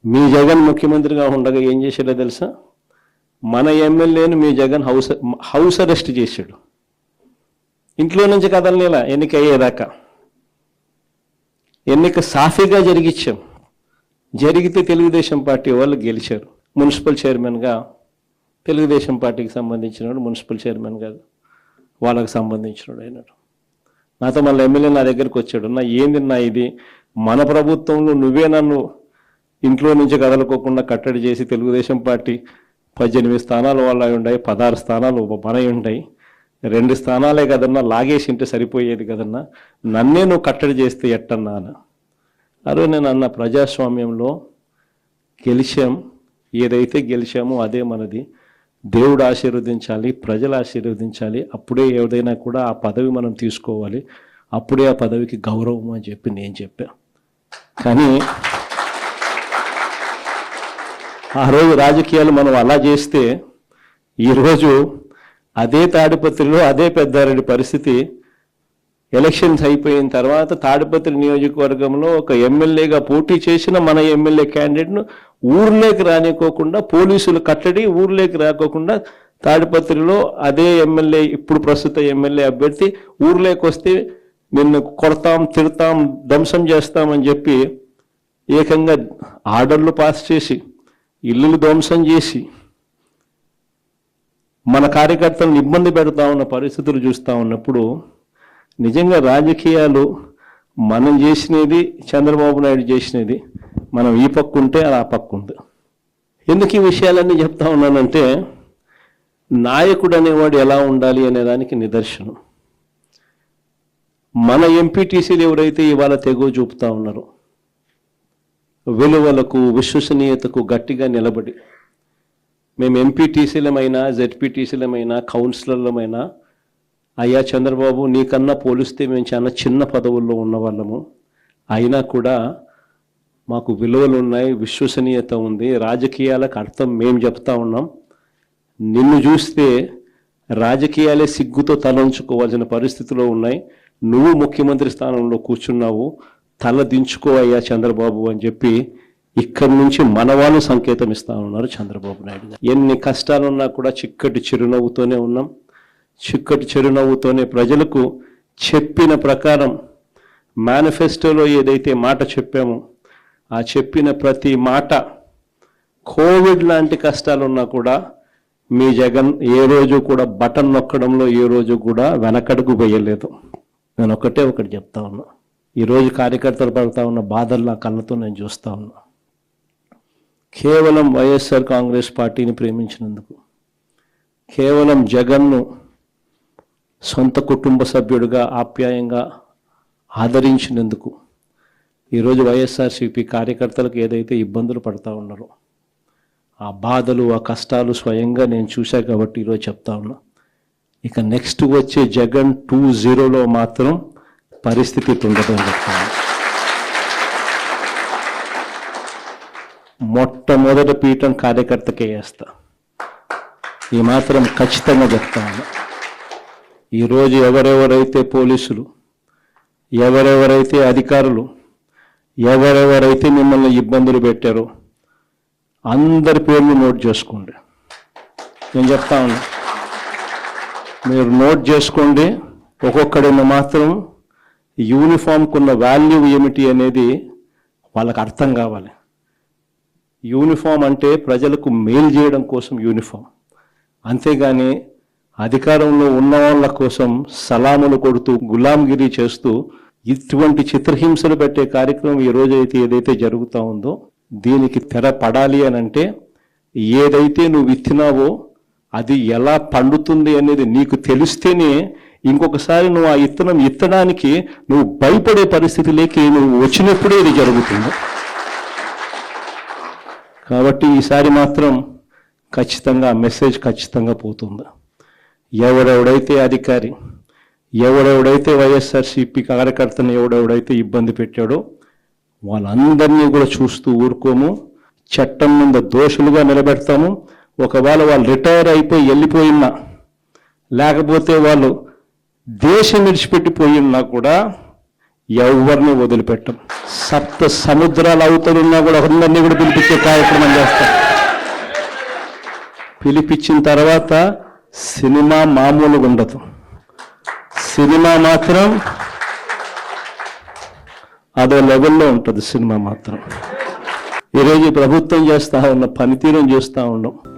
మీ జగన్ ముఖ్యమంత్రిగా ఉండగా ఏం చేశాడో తెలుసా? మన ఎమ్మెల్యేను మీ జగన్ హౌస్ అరెస్ట్ చేశాడు. ఇంట్లో నుంచి కదలనేలా ఎన్నిక అయ్యేదాకా. ఎన్నిక సాఫీగా జరిగించాం. జరిగితే తెలుగుదేశం పార్టీ వాళ్ళు గెలిచారు. మున్సిపల్ చైర్మన్గా తెలుగుదేశం పార్టీకి సంబంధించినవాడు మున్సిపల్ చైర్మన్ కాదు, వాళ్ళకి సంబంధించినవాడు అయినాడు. నాతో మళ్ళీ ఎమ్మెల్యే నా దగ్గరికి వచ్చాడు. ఏంది ఇది, మన ప్రభుత్వంలో నువ్వే నన్ను ఇంట్లో నుంచి కదలకోకుండా కట్టడి చేసి తెలుగుదేశం పార్టీ 18 స్థానాలు వాళ్ళ ఉన్నాయి, 16 స్థానాలు మనవి ఉంటాయి, 2 స్థానాలే కదన్నా లాగేసి ఉంటే సరిపోయేది కదన్నా, నన్నే నువ్వు కట్టడి చేస్తే ఎట్టన్నా అని. అరే నేను అన్న, ప్రజాస్వామ్యంలో గెలిచాం, ఏదైతే గెలిచామో అదే మనది. దేవుడు ఆశీర్వదించాలి, ప్రజలు ఆశీర్వదించాలి, అప్పుడే ఏదైనా కూడా ఆ పదవి మనం తీసుకోవాలి, అప్పుడే ఆ పదవికి గౌరవం అని చెప్పి నేను చెప్పా. కానీ ఆ రోజు రాజకీయాలు మనం అలా చేస్తే ఈరోజు అదే తాడిపత్రిలో అదే పెద్దారెడ్డి పరిస్థితి. ఎలక్షన్స్ అయిపోయిన తర్వాత తాడిపత్రి నియోజకవర్గంలో ఒక ఎమ్మెల్యేగా పోటీ చేసిన మన ఎమ్మెల్యే క్యాండిడేట్ను ఊర్లోకి రానికోకుండా పోలీసులు కట్టడి, ఊర్లోకి రాకోకుండా తాడిపత్రిలో అదే ఎమ్మెల్యే, ఇప్పుడు ప్రస్తుత ఎమ్మెల్యే అభ్యర్థి ఊర్లోకి వస్తే నిన్ను కొడతాం, తిడతాం, ధ్వంసం చేస్తామని చెప్పి ఏకంగా ఆర్డర్లు పాస్ చేసి ఇల్లులు ధ్వంసం చేసి మన కార్యకర్తలను ఇబ్బంది పెడతా ఉన్న పరిస్థితులు చూస్తూ ఉన్నప్పుడు నిజంగా రాజకీయాలు మనం చేసినది, చంద్రబాబు నాయుడు చేసినది, మనం ఈ పక్క ఉంటే అది ఆ పక్క ఉంది. ఎందుకు ఈ విషయాలన్నీ చెప్తా ఉన్నానంటే, నాయకుడు అనేవాడు ఎలా ఉండాలి అనేదానికి నిదర్శనం. మన ఎంపీటీసీలు ఎవరైతే ఇవాళ తెగువ చూపుతా ఉన్నారో, విలువలకు విశ్వసనీయతకు గట్టిగా నిలబడి, మేము ఎంపీటీసీలమైనా జెడ్పీటీసీలమైనా కౌన్సిలర్లమైనా, అయ్యా చంద్రబాబు నీకన్నా పోలిస్తే మేము చాలా చిన్న పదవుల్లో ఉన్న వాళ్ళము, అయినా కూడా మాకు విలువలు ఉన్నాయి, విశ్వసనీయత ఉంది, రాజకీయాలకు అర్థం మేము చెప్తా ఉన్నాం, నిన్ను చూస్తే రాజకీయాలే సిగ్గుతో తలంచుకోవాల్సిన పరిస్థితిలో ఉన్నాయి, నువ్వు ముఖ్యమంత్రి స్థానంలో కూర్చున్నావు, తల దించుకో అయ్యా చంద్రబాబు అని చెప్పి ఇక్కడి నుంచి మన వాళ్ళు సంకేతం ఇస్తా ఉన్నారు చంద్రబాబు నాయుడు గారు. ఎన్ని కష్టాలున్నా కూడా చిక్కటి చిరునవ్వుతోనే ఉన్నాం. చిక్కటి చిరునవ్వుతోనే ప్రజలకు చెప్పిన ప్రకారం మేనిఫెస్టోలో ఏదైతే మాట చెప్పామో ఆ చెప్పిన ప్రతి మాట, కోవిడ్ లాంటి కష్టాలున్నా కూడా మీ జగన్ ఏ రోజు కూడా బటన్ నొక్కడంలో ఏ రోజు కూడా వెనకడుగు వేయలేదు. నేను ఒకటి చెప్తా ఉన్నా, ఈరోజు కార్యకర్తలు పడుతూ ఉన్న బాధలు నా కళ్ళతో నేను చూస్తూ ఉన్నా. కేవలం వైఎస్ఆర్ కాంగ్రెస్ పార్టీని ప్రేమించినందుకు, కేవలం జగన్ను సొంత కుటుంబ సభ్యుడిగా ఆప్యాయంగా ఆదరించినందుకు ఈరోజు వైఎస్ఆర్సీపీ కార్యకర్తలకు ఏదైతే ఇబ్బందులు పడతా ఉన్నారో ఆ బాధలు, ఆ కష్టాలు స్వయంగా నేను చూశా కాబట్టి ఈరోజు చెప్తా ఉన్నా. ఇక నెక్స్ట్ వచ్చే జగన్ 2.0లో మాత్రం పరిస్థితి ఉండదని చెప్తాను. మొట్టమొదటి పీఠం కార్యకర్తకే వేస్తా, ఈ మాత్రం ఖచ్చితంగా చెప్తాను. ఈరోజు ఎవరెవరైతే పోలీసులు, ఎవరెవరైతే అధికారులు, ఎవరెవరైతే మిమ్మల్ని ఇబ్బందులు పెట్టారో అందరి పేర్లు నోట్ చేసుకోండి. నేను చెప్తా ఉన్నా, మీరు నోట్ చేసుకోండి. ఒక్కొక్కడిని మాత్రం యూనిఫామ్కు ఉన్న వాల్యూ ఏమిటి అనేది వాళ్ళకి అర్థం కావాలి. యూనిఫామ్ అంటే ప్రజలకు మేలు చేయడం కోసం యూనిఫామ్, అంతేగాని అధికారంలో ఉన్న వాళ్ళ కోసం సలాములు కొడుతూ గులాంగిరి చేస్తూ ఇటువంటి చిత్రహింసలు పెట్టే కార్యక్రమం ఈ రోజైతే ఏదైతే జరుగుతూ ఉందో దీనికి తెర పడాలి అని అంటే, ఏదైతే నువ్వు విత్తినావో అది ఎలా పండుతుంది అనేది నీకు తెలిస్తేనే ఇంకొకసారి నువ్వు ఆ ఇత్తనం ఇత్తడానికి నువ్వు భయపడే పరిస్థితిలోకి నువ్వు వచ్చినప్పుడే ఇది జరుగుతుంది. కాబట్టి ఈసారి మాత్రం ఖచ్చితంగా మెసేజ్ ఖచ్చితంగా పోతుంది. ఎవడెవడైతే అధికారి, ఎవడెవడైతే వైఎస్ఆర్సీపీ కార్యకర్తను ఎవడెవడైతే ఇబ్బంది పెట్టాడో వాళ్ళందరినీ కూడా చూస్తూ ఊరుకోము. చట్టం ముందు దోషులుగా నిలబెడతాము. ఒకవేళ వాళ్ళు రిటైర్ అయిపోయి వెళ్ళిపోయినా, లేకపోతే వాళ్ళు దేశం విడిచిపెట్టిపోయినా కూడా ఎవరిని వదిలిపెట్టం. సప్త సముద్రాలు అవుతున్నా కూడా అందరినీ కూడా పిలిపించే కార్యక్రమం చేస్తాం. పిలిపించిన తర్వాత సినిమా మామూలుగా ఉండదు. సినిమా మాత్రం అదో లెవెల్లో ఉంటుంది. సినిమా మాత్రం ఈరోజు ప్రభుత్వం చేస్తూ ఉన్న పనితీరుని చూస్తూ ఉన్నాం.